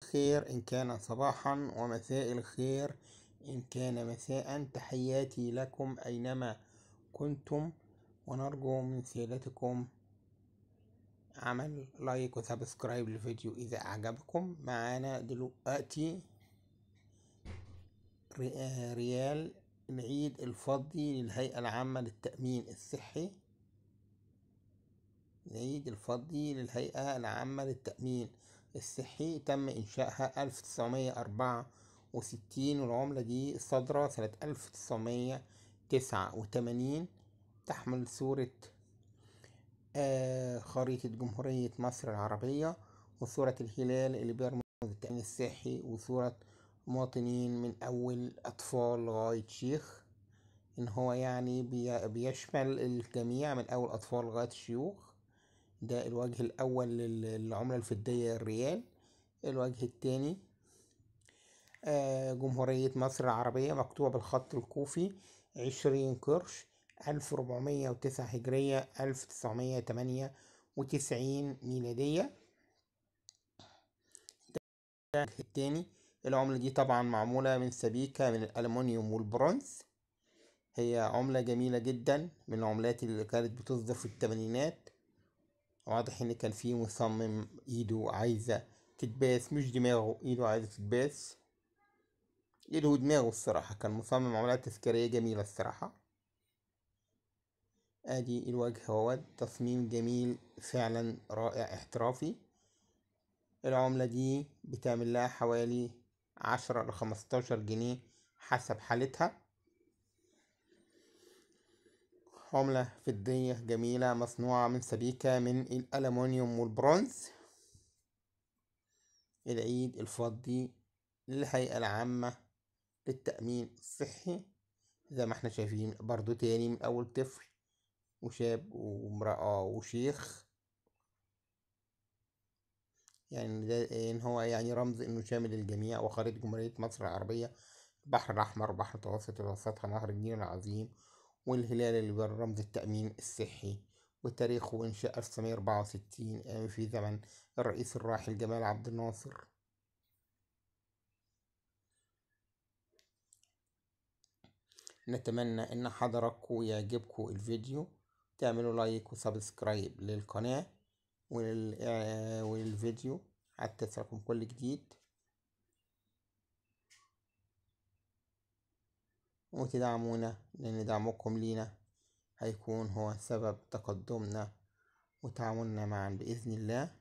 الخير إن كان صباحا، ومساء الخير إن كان مساء. تحياتي لكم أينما كنتم، ونرجو من سيادتكم عمل لايك وسبسكرايب للفيديو إذا أعجبكم. معانا دلوقتي ريال العيد الفضي للهيئة العامة للتأمين الصحي. العيد الفضي للهيئة العامة للتأمين الصحي تم إنشائها 1964، والعملة دي صادرة سنة 1989. تحمل صورة خريطة جمهورية مصر العربية، وصورة الهلال اللي بيرمز للتأمين الصحي، وصورة مواطنين من أول أطفال لغاية شيخ. إن هو يعني بيشمل الجميع من أول أطفال لغاية شيوخ. ده الوجه الأول للعملة الفضية الريال. الوجه الثاني جمهورية مصر العربية، مكتوبة بالخط الكوفي 20 قرش، 1409 هجرية، 1998 ميلادية. ده الوجه الثاني. العملة دي طبعا معمولة من سبيكة من الألمنيوم والبرونز. هي عملة جميلة جدا، من العملات اللي كانت بتصدر في الثمانينات. واضح ان كان في مصمم ايده عايزة تتباس، مش دماغه، ايده عايزة تتباس. ايده ودماغه الصراحة، كان مصمم عملات تذكارية جميلة الصراحة. ادي الوجه اهوت، تصميم جميل فعلا، رائع احترافي. العملة دي بتعمل لها حوالي 10 ل15 جنيه حسب حالتها. عملة فضية جميلة، مصنوعة من سبيكة من الألمنيوم والبرونز. العيد الفضي للهيئة العامة للتأمين الصحي، زي ما احنا شايفين برضو تاني، من أول طفل وشاب وامرأة وشيخ. يعني ده إن هو يعني رمز إنه شامل الجميع. وخريطة جمهورية مصر العربية، البحر الأحمر، بحر المتوسط، وسطها نهر النيل العظيم، والهلال اللي برمز التأمين الصحي. وتاريخه إنشاء 1964، يعني في زمن الرئيس الراحل جمال عبد الناصر. نتمنى ان حضراتكم يعجبكم الفيديو، تعملوا لايك وسبسكرايب للقناة وللفيديو حتى يصلكم كل جديد، وتدعمونا، لان دعمكم لينا هيكون هو سبب تقدمنا وتعاوننا معا بإذن الله.